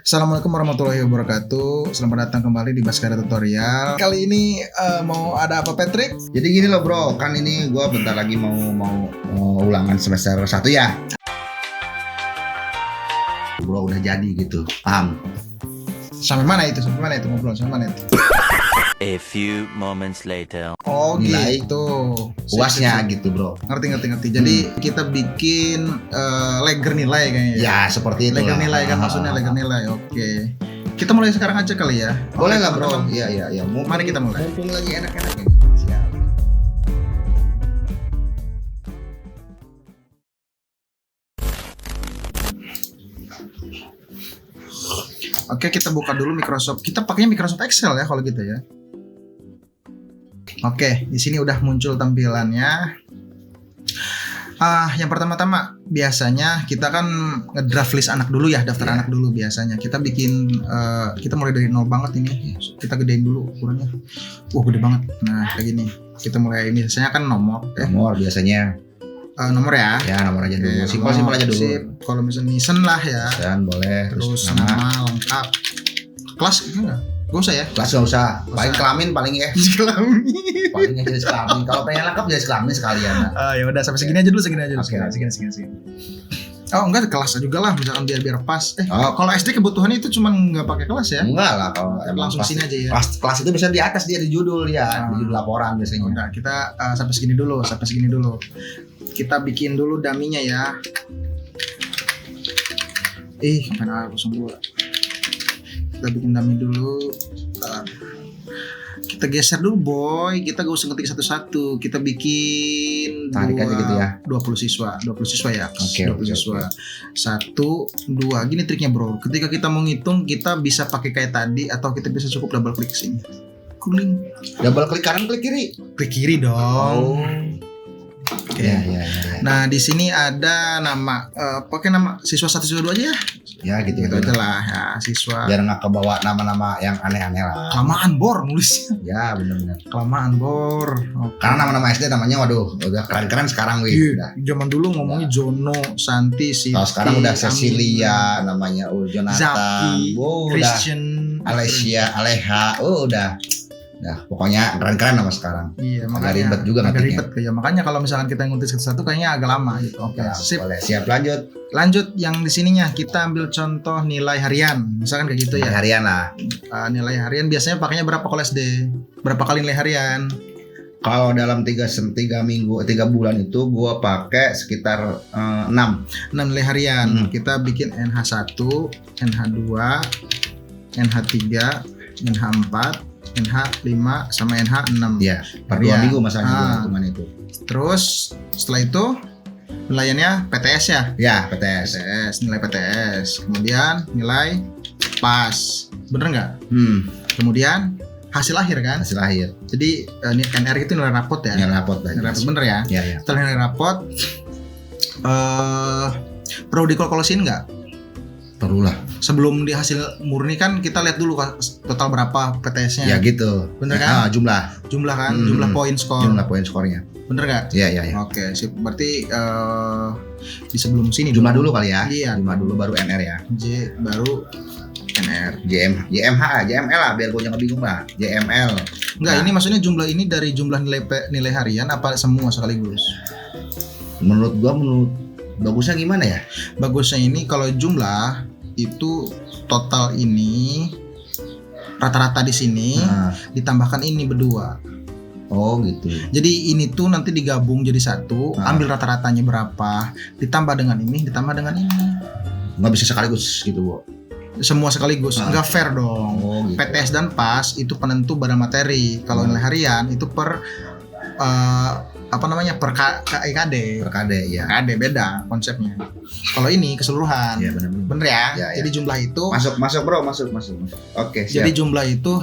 Assalamualaikum warahmatullahi wabarakatuh. Selamat datang kembali di Baskara Tutorial. Kali ini mau ada apa, Patrick? Jadi gini loh bro, kan ini gue bentar lagi mau ulangan semester 1 ya. Bro udah jadi gitu, paham? Sampai mana itu ngobrol? Sampai mana itu? A few moments later. Oh Nilai gitu. Puasnya gitu bro. Ngerti. Jadi kita bikin leger nilai kayaknya. Ya seperti itu. Leger nilai kan maksudnya leger nilai. Oke. Kita mulai sekarang aja kali ya. Boleh lah bro. teman-teman. Iya. Mari kita mulai. Mumpung lagi enak-enak ini. Siap. Oke, kita buka dulu Microsoft. Kita pakainya Microsoft Excel ya kalau gitu ya. Oke, di sini udah muncul tampilannya. Yang pertama-tama biasanya kita kan ngedraft list anak dulu ya, daftar anak dulu biasanya. Kita bikin, kita mulai dari nol banget ini. Kita gedein dulu ukurannya. Gede banget. Nah, kayak gini. Kita mulai ini biasanya kan nomor. Nomor biasanya. Nomor ya. Ya nomor aja dulu. Oke, Simpel aja dulu. sip. Kalau misalnya Nisen lah ya. Dan boleh. Terus nama lengkap. Kelas gitu nggak? Gak usah ya. Kelas nggak usah. Paling kelamin paling ya. Kelamin. Paling aja jenis kelamin. Kalau pengen lengkap jenis kelamin sekalian. Nah. Ya udah sampai segini aja dulu. Oke. Segini. Oh enggak, kelas juga lah misalkan biar pas. Oh. Kalau SD kebutuhan itu cuma nggak pakai kelas ya? Enggak lah kalau Langsung kelas, sini aja ya. Kelas itu biasanya di atas dia di judul ya, di judul laporan biasanya. Udah kita sampai segini dulu. Kita bikin dulu daminya ya. Mana 02. Kita bikin dummy dulu. Kita geser dulu boy. Kita gak usah ngetik satu-satu. Kita bikin tarik aja gitu ya. 20 siswa ya. Oke, 20 siswa. 1, 2. Gini triknya bro. Ketika kita mau ngitung, kita bisa pakai kayak tadi atau kita bisa cukup double klik sini. Kuning. Double klik kanan, klik kiri. Klik kiri dong. Oke. Ya. Nah, di sini ada nama pakai nama siswa 1 siswa 2 aja ya. Ya gitu Aja lah ya, siswa. Biar nggak kebawa nama-nama yang aneh-aneh lah. Kelamaan bor nulisnya. Ya benar-benar. Kelamaan bor. Oke. Karena nama-nama SD namanya waduh udah keren-keren sekarang wih. Udah. Zaman dulu ngomongnya Jono, Santi, Siti. Kalau sekarang udah Cecilia namanya, Jonathan, Zaki, udah Christian, Alessia, Aleha, udah. Nah, pokoknya keren-keren nama sekarang. Iya, Agak makanya ribet juga agak ngetiknya. ribet ya. Makanya kalau misalkan kita nguntis satu kayaknya agak lama gitu. Oke, Ya, sip. boleh. Siap lanjut. Lanjut yang di sininya kita ambil contoh nilai harian. Misalkan kayak gitu ya. Harian lah. Nilai harian biasanya pakainya berapa kalau SD? Berapa kali nilai harian? Kalau dalam 3 bulan itu gua pakai sekitar 6 nilai harian. Kita bikin NH1, NH2, NH3, NH4, NH5 sama NH6. ya, per 2 minggu masalahnya hitungan itu. Terus setelah itu nilainya PTS ya. Ya, PTS. Nilai PTS. Kemudian nilai pas. Bener nggak? Kemudian hasil akhir kan? Hasil akhir. Jadi NR itu nilai rapot ya. Nilai rapot lah. Nilai rapot bener ya. Ya. Setelah nilai rapot, perlu dikalkulasiin nggak? Perlu lah. Sebelum di hasil murni kan kita lihat dulu total berapa PTS-nya. Ya gitu. Bener kan? Jumlah Kan, jumlah poin skor. Jumlah poin skornya. Bener nggak? Ya. Oke, sip. Berarti di sebelum sini Jumlah dulu kali ya. Iya. Jumlah dulu baru NR ya. J baru NR. JMH, JML lah biar gue jangan bingung lah. JML. Enggak, ini maksudnya jumlah ini dari jumlah nilai harian apa semua sekaligus? Menurut bagusnya gimana ya? Bagusnya ini kalau jumlah itu total ini rata-rata di sini ditambahkan ini berdua. Oh gitu. Jadi ini tuh nanti digabung jadi satu, ambil rata-ratanya berapa, ditambah dengan ini, ditambah dengan ini. Nggak bisa sekaligus gitu, Bu. Semua sekaligus, nggak fair dong. Oh, gitu. PTS dan PAS itu penentu badan materi. Kalau nilai harian itu per per KD. Per KD ya. KD beda konsepnya. Kalau ini keseluruhan. Iya benar. Bener ya? Ya. Jadi jumlah itu masuk bro, masuk. Oke, siap. jadi jumlah itu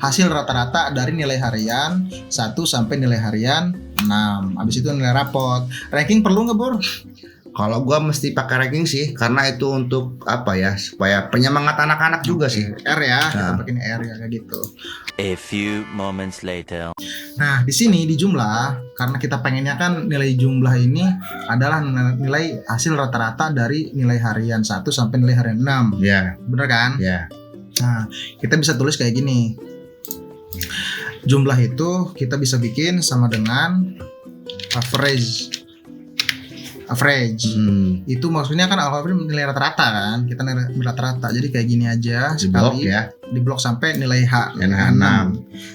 hasil rata-rata dari nilai harian 1 sampai nilai harian 6. Habis itu nilai rapot. Ranking perlu nggak, Bor? Kalau gua mesti pakai ranking sih, karena itu untuk apa ya? Supaya penyemangat anak-anak juga sih. R ya, kita Nah. pakai R ya kayak gitu. A few moments later. Nah, di sini di jumlah, karena kita pengennya kan nilai jumlah ini adalah nilai hasil rata-rata dari nilai harian 1 sampai nilai harian 6. Ya, Bener kan? ya. Nah, kita bisa tulis kayak gini. Jumlah itu kita bisa bikin sama dengan average. Itu maksudnya kan average nilai rata-rata kan. Kita nilai rata-rata. Jadi kayak gini aja Di blok sekali. ya. Di blok sampai nilai H. NH6.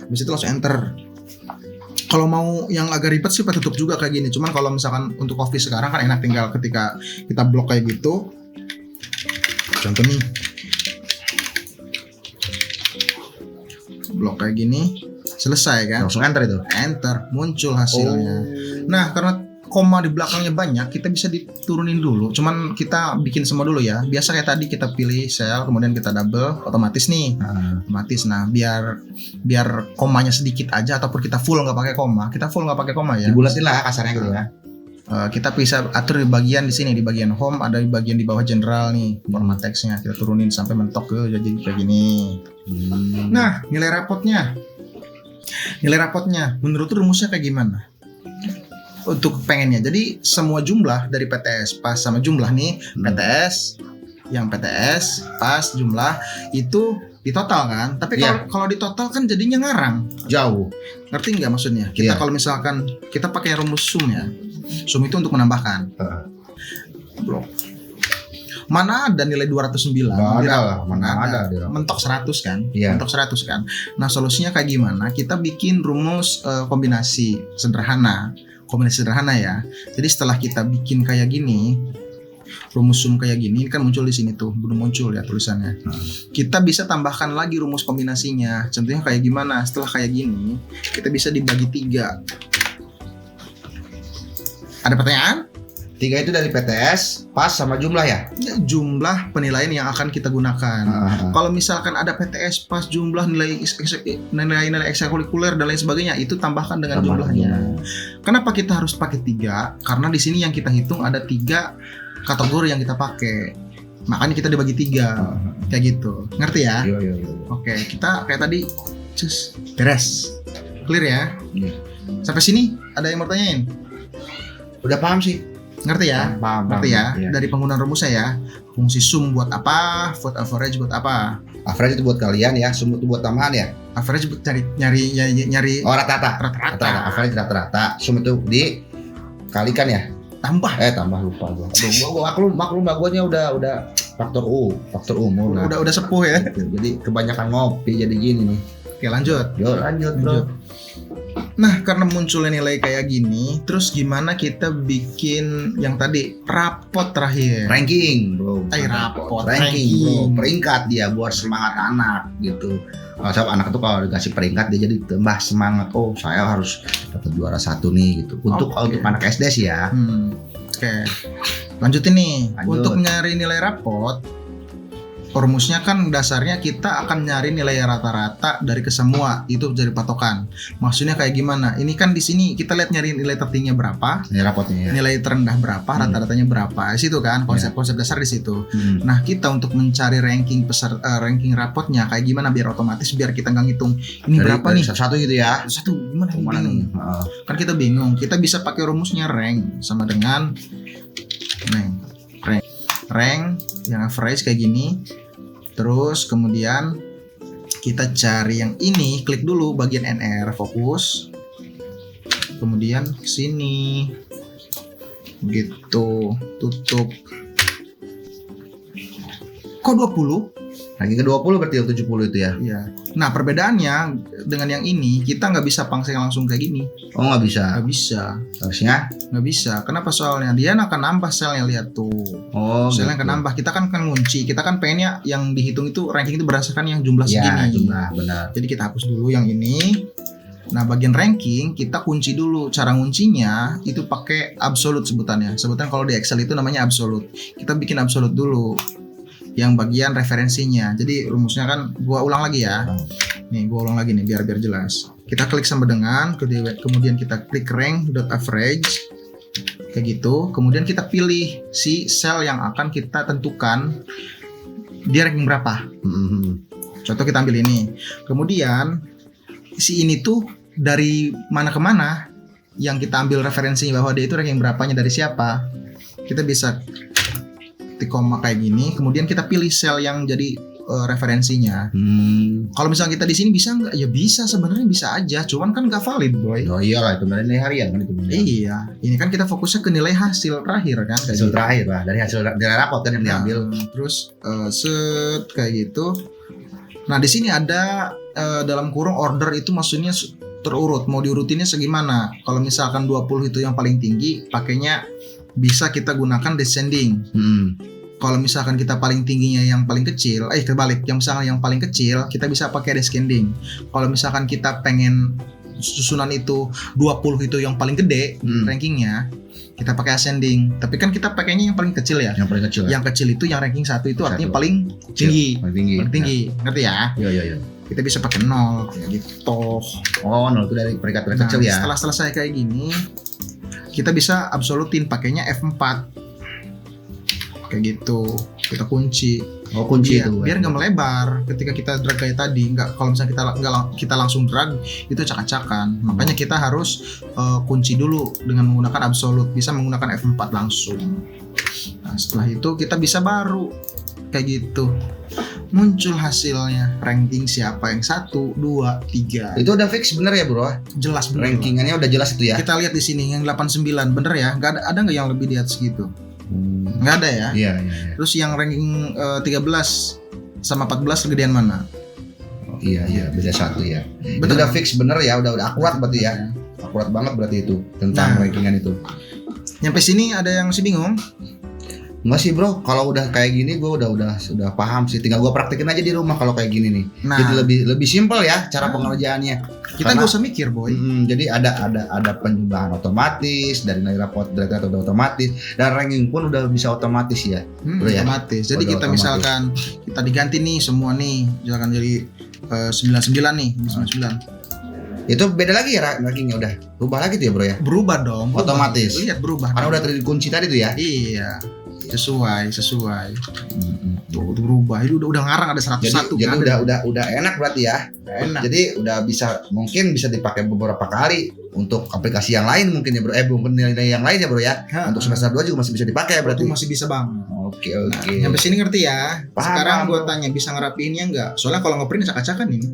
Habis itu langsung enter. Kalau mau yang agak ribet sih tutup juga kayak gini. Cuman kalau misalkan untuk Office sekarang kan enak, tinggal ketika kita blok kayak gitu. Contoh nih. Blok kayak gini, selesai kan? Langsung enter itu. Enter, muncul hasilnya. Nah, karena koma di belakangnya banyak, kita bisa diturunin dulu. Cuman kita bikin semua dulu ya. Biasa kayak tadi kita pilih sel, kemudian kita double, otomatis nih. Otomatis. Nah, biar komanya sedikit aja ataupun kita full nggak pakai koma. Kita full nggak pakai koma ya. Dibulatin lah kasarnya gitu ya. Kita bisa atur di bagian di sini, di bagian home, ada di bagian di bawah general nih format teksnya. Kita turunin sampai mentok ke jadi kayak gini. Nah, nilai rapotnya. Menurut lu rumusnya kayak gimana? Untuk pengennya. Jadi semua jumlah dari PTS pas sama jumlah nih, PTS pas jumlah itu di total kan. Tapi kalau di total kan jadinya ngarang. Jauh. Ngerti nggak maksudnya? Kita Iya. kalau misalkan kita pakai rumus sum ya. Sum itu untuk menambahkan. Blok. Mana ada nilai 209? Nggak ada lah, Mana ada ada. di rapot. Mentok 100 kan? Iya. Mentok 100 kan. Nah, solusinya kayak gimana? Kita bikin rumus kombinasi sederhana. Kombinasi sederhana ya. Jadi setelah kita bikin kayak gini, rumus sum kayak gini kan muncul di sini tuh, belum muncul ya tulisannya. Kita bisa tambahkan lagi rumus kombinasinya. Contohnya kayak gimana? Setelah kayak gini, kita bisa dibagi 3. Ada pertanyaan? 3 itu dari PTS, pas sama jumlah ya. Ya, jumlah penilaian yang akan kita gunakan. Kalau misalkan ada PTS pas jumlah nilai ekstrakurikuler dan lain sebagainya, itu tambahkan dengan jumlahnya. Kenapa kita harus pakai 3? Karena di sini yang kita hitung ada 3 kategori yang kita pakai. Makanya kita dibagi 3. Kayak gitu. Ngerti ya? Iya. Oke, kita kayak tadi cus beres. Clear ya? Iya. Sampai sini ada yang mau tanyain? Udah paham sih. Ngerti ya? Paham. Ngerti ya? Iya. Dari penggunaan rumusnya ya. Fungsi sum buat apa? Vote average buat apa? Average itu buat kalian ya, sum itu buat tambahan ya. Average buat nyari Oh, rata-rata. rata-rata. Average rata-rata. Sum itu dikalikan ya. Tambah. Tambah lupa gua. Aduh, maklum guanya udah faktor umur lah. Udah sepuh ya. Jadi kebanyakan ngopi jadi gini nih. Oke, lanjut. Yo lanjut bro. Nah, karena munculnya nilai kayak gini, terus gimana kita bikin yang tadi rapot terakhir? Ranking bro. Rapot. Ranking bro. Peringkat dia buat semangat anak gitu. Kalau anak itu kalau dikasih peringkat dia jadi tambah semangat. Oh, saya harus dapat juara 1 nih gitu. Untuk anak SD sih ya. Oke. Lanjutin nih. Lanjut. Untuk nyari nilai rapot, rumusnya kan dasarnya kita akan nyari nilai rata-rata dari kesemua, itu jadi patokan. Maksudnya kayak gimana? Ini kan di sini kita lihat nyari nilai tertingginya berapa, Ini rapotnya ya. nilai terendah berapa, rata-ratanya berapa. Di situ kan konsep-konsep dasar di situ. Nah, kita untuk mencari ranking ranking rapotnya kayak gimana biar otomatis, biar kita nggak ngitung ini berapa nih. Satu gitu ya. Satu gimana ini Kemana bingung. nih? Kan kita bingung. Kita bisa pakai rumusnya rank sama dengan rank yang average kayak gini. Terus kemudian kita cari yang ini, klik dulu bagian NR, fokus. Kemudian ke sini. Gitu, tutup. Kok 20? Ranking ke-20 berarti yang 70 itu ya. Iya. Nah, perbedaannya dengan yang ini, kita nggak bisa pangsel langsung kayak gini. Oh, nggak bisa. Nggak bisa. Harusnya. Nggak bisa. Kenapa? Soalnya dia akan nambah selnya, lihat tuh. Oh, Selnya gitu. akan nambah. Kita kan ngunci. Kita kan pengennya yang dihitung itu ranking itu berdasarkan yang jumlah Ya, segini. jumlah benar. Jadi kita hapus dulu yang ini. Nah, bagian ranking kita kunci dulu. Cara nguncinya itu pakai absolute sebutannya. Sebutan kalau di Excel itu namanya absolute. Kita bikin absolute dulu. Yang bagian referensinya. Jadi rumusnya kan gua ulang lagi ya. Nih, gua ulang lagi nih biar jelas. Kita klik sama dengan, kemudian kita klik rank.average. kayak gitu. Kemudian kita pilih si sel yang akan kita tentukan dia ranking berapa. Contoh kita ambil ini. Kemudian si ini tuh dari mana ke mana yang kita ambil referensinya bahwa dia itu ranking berapanya dari siapa. Kita bisa ketik koma kayak gini. Kemudian kita pilih sel yang jadi referensinya. Kalau misalnya kita di sini bisa nggak? Ya bisa, sebenarnya bisa aja. Cuman kan nggak valid, boy. Oh iyalah, itu nilai harian kan itu. Iya, ini kan kita fokusnya ke nilai hasil terakhir kan. Kayak Hasil gitu. terakhir lah, dari hasil dari rapot kan yang diambil. Terus set kayak gitu. Nah di sini ada dalam kurung order itu maksudnya terurut. Mau diurutinnya segimana? Kalau misalkan 20 itu yang paling tinggi, pakainya bisa kita gunakan descending. Kalau misalkan kita paling tingginya yang paling kecil, terbalik, yang misalkan yang paling kecil kita bisa pakai descending. Kalau misalkan kita pengen susunan itu 20 itu yang paling gede rankingnya, kita pakai ascending. Tapi kan kita pakainya yang paling kecil ya. Yang paling kecil. Yang kecil itu yang ranking 1 itu artinya paling tinggi. Paling tinggi. Ngerti ya? Iya. Kita bisa pakai 0 kayak gitu. Oh, 0 itu dari peringkat kecil ya. Setelah selesai kayak gini, kita bisa absolutin pakainya F4. Kayak gitu, kita kunci. Oh, kunci itu. Biar nggak melebar ketika kita drag kayak tadi. Nggak, kalau misalnya kita langsung drag itu acak-acakan. Makanya kita harus kunci dulu dengan menggunakan absolute. Bisa menggunakan F4 langsung. Nah, setelah itu kita bisa baru kayak gitu. Muncul hasilnya, ranking siapa yang 1, 2, 3. Itu udah fix bener ya, Bro? Jelas bener. Rankingannya udah jelas itu ya. Kita lihat di sini yang 89 bener ya. Nggak ada nggak yang lebih di atas gitu? Nggak ada ya. Iya. Terus yang ranking 13 sama 14 gedean mana? Oh, iya, beda 1 ya. Itu Bener. udah fix bener ya, udah akurat berarti ya. Akurat banget berarti itu tentang rankingan itu. Nyampe sini ada yang masih bingung? Enggak sih, Bro, kalau udah kayak gini gue udah paham sih. Tinggal gue praktekin aja di rumah kalau kayak gini nih. Nah. Jadi lebih simpel ya cara pengerjaannya. Kita nggak usah mikir, boy. Jadi ada penjumlahan otomatis dari nilai rapot derajat udah otomatis, dan ranking pun udah bisa otomatis ya. Bro, ya? Otomatis. Jadi Udah kita otomatis. misalkan kita diganti nih semua nih, misalkan jadi 99 nih, 99. Itu beda lagi ya rankingnya, udah berubah lagi tuh ya, Bro ya. Berubah dong. Otomatis. Lihat berubah. Karena udah terkunci tadi tuh ya. Iya. Sesuai. Tuh berubah. Itu udah ngarang ada 101 Jadi kan. udah enak berarti ya. Enak. Jadi udah mungkin bisa dipakai beberapa kali untuk aplikasi yang lain mungkin ya, Bro. Mungkin nilai yang lain ya, Bro ya. Untuk semester 2 juga masih bisa dipakai berarti. Itu masih bisa banget. Oke. Nyampe sini ngerti ya. Paham, Sekarang paham. gue tanya bisa ngerapiinnya nggak? Soalnya kalau ngeprint acak-acakan ini.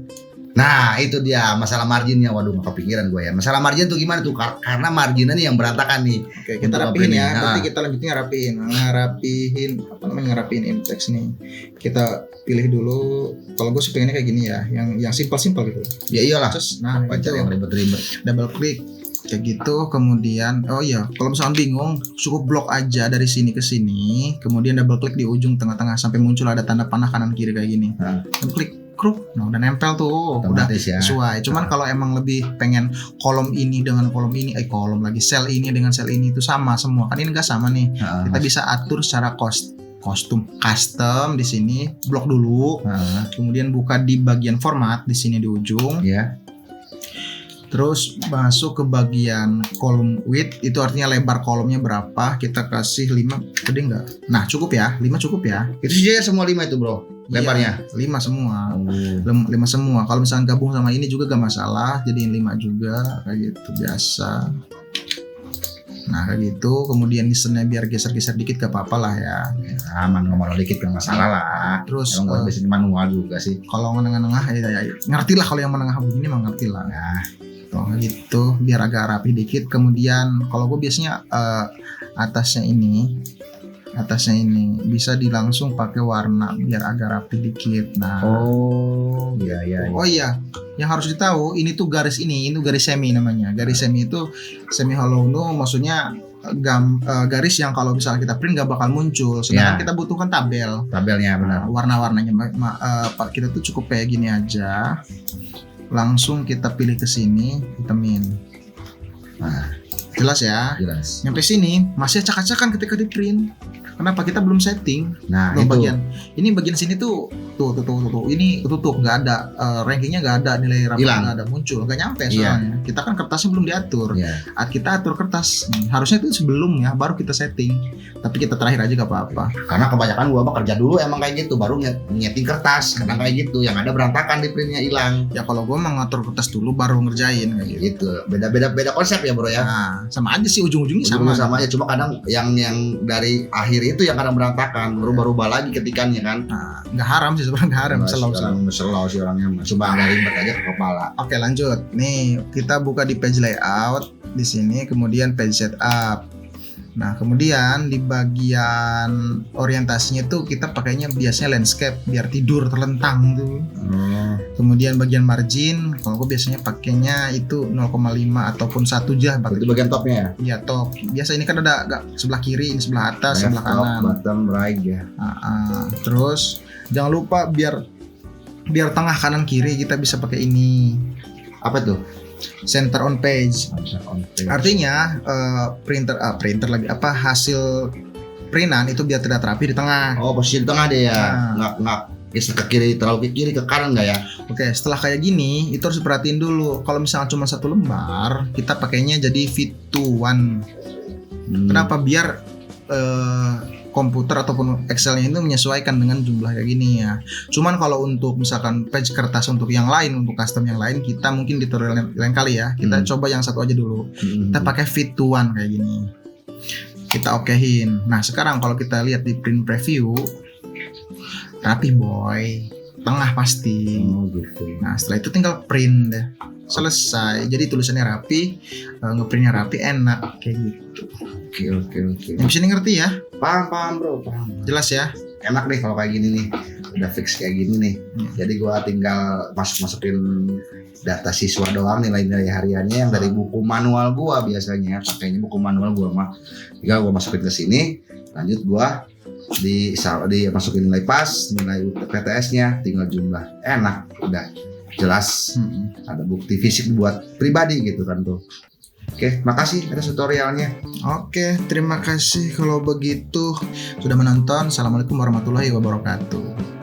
Nah, itu dia masalah marginnya. Waduh, nggak kepikiran gue ya. Masalah margin tuh gimana tuh? Karena marginnya nih yang berantakan nih. Oke, kita Untuk rapihin ya. ngeprint. Nanti kita lanjutnya ngerapihin apa namanya, ngerapihin index nih. Kita pilih dulu. Kalau gue sih pengennya kayak gini ya, yang simpel gitu. Ya iyalah. Terus, nah Baca itu yang ribet-ribet. double klik kayak gitu. Kemudian, kalau misalkan bingung, cukup blok aja dari sini ke sini. Kemudian double klik di ujung tengah-tengah sampai muncul ada tanda panah kanan kiri kayak gini. Double klik. Nah, udah nempel tuh, Otomatis udah ya. sesuai. Cuman kalau emang lebih pengen kolom ini dengan kolom ini, kolom lagi sel ini dengan sel ini itu sama semua, kan ini nggak sama nih. Kita bisa atur secara custom di sini, blok dulu, kemudian buka di bagian format di sini di ujung, Ya. terus masuk ke bagian kolom width, itu artinya lebar kolomnya berapa, kita kasih 5, gede nggak? Nah cukup ya, 5 cukup ya. Itu sih semua 5 itu, Bro. Lebarnya. Iya, 5 semua. Oh. 5 semua. Kalau misalnya gabung sama ini juga gak masalah, jadiin 5 juga kayak gitu biasa. Nah kayak gitu. Kemudian listennya biar geser-geser dikit gak apa-apa lah ya. Aman, ngomong dikit gak masalah lah. Terus Emang gue biasanya manual juga sih. kalau menengah-nengah ya, ngerti lah, kalau yang menengah begini mah ngerti lah. Nah, Tuh, gitu biar agak rapi dikit. Kemudian kalau gue biasanya atasnya ini bisa dilangsung pakai warna biar agak rapi dikit. Nah, iya. oh iya, yang harus ditahu ini tuh garis ini garis semi namanya. Garis semi itu semi hollow tuh maksudnya garis yang kalau misalnya kita print gak bakal muncul. Sedangkan kita butuhkan tabelnya benar. warna-warnanya. Kita tuh cukup kayak gini aja. Langsung kita pilih ke sini, hitamin. Nah, jelas ya. Jelas. Nyampe sini masih acak-acakan ketika di print. Kenapa kita belum setting? Nah, Loh, itu. bagian sini tuh ini tutup nggak ada rankingnya, nggak ada nilai rapor, Hilang. nggak ada muncul, nggak nyampe Iya. soalnya. Kita kan kertasnya belum diatur. Ya. Kita atur kertas harusnya itu sebelumnya baru kita setting. Tapi kita terakhir aja gak apa-apa. Karena kebanyakan gua mah kerja dulu emang kayak gitu, baru nyeting kertas. Kadang kayak gitu, yang ada berantakan di printnya hilang. Ya kalau gue mau ngatur kertas dulu baru ngerjain kayak gitu. Gitu. Beda konsep ya bro ya. Nah, sama aja sih ujung-ujungnya Sama sama. aja, cuma kadang yang dari akhir itu yang kadang berantakan, berubah-ubah lagi ketikannya kan. Nah, nggak haram sih sebenarnya, nggak haram. Selau sih orangnya mah. Cuma ada ribet aja ke kepala. Oke lanjut. Nih kita buka di page layout di sini, kemudian page setup. Nah kemudian di bagian orientasinya tuh kita pakainya biasanya landscape biar tidur terlentang tuh. Kemudian bagian margin, kalau gue biasanya pakainya itu 0,5 ataupun 1 aja. Itu bagian topnya ya. Iya top. Biasa ini kan ada sebelah kiri, ini sebelah atas, sebelah Left, top, kanan. bottom, right ya. Terus jangan lupa biar tengah kanan kiri kita bisa pakai ini. Apa tuh? Center on page. Artinya printer lagi hasil printan itu biar tidak terapi di tengah. Oh, posisi di tengah deh ya. Nah. Nggak geser ke kiri, terlalu ke kiri, ke kanan nggak ya? Oke, setelah kayak gini itu harus diperhatiin dulu. Kalau misalnya cuma 1 lembar, kita pakainya jadi fit to one. Kenapa? Biar komputer ataupun Excelnya itu menyesuaikan dengan jumlah kayak gini ya. Cuman kalau untuk misalkan page kertas untuk yang lain, untuk custom yang lain, kita mungkin di tutorial lain kali ya. Kita coba yang 1 aja dulu. Kita pakai fit to one kayak gini. Kita okein. Nah sekarang kalau kita lihat di print preview, rapi boy, tengah pasti. Oh gitu. Nah setelah itu tinggal print deh. Selesai. Jadi tulisannya rapi, ngeprintnya rapi, enak kayak gitu. Oke. Yang sini ngerti ya? Paham bro, paham. Jelas ya? Enak nih kalau kayak gini nih, udah fix kayak gini nih. Jadi gua tinggal masukin data siswa doang, nilai-nilai hariannya yang dari buku manual gua biasanya. Pakainya buku manual gua mah. Tinggal gua masukin ke sini, lanjut gua masukin nilai pas, nilai PTS-nya, tinggal jumlah. Enak, udah jelas. Ada bukti fisik buat pribadi gitu kan tuh. Oke, makasih atas tutorialnya. Oke, terima kasih kalau begitu sudah menonton. Assalamualaikum warahmatullahi wabarakatuh.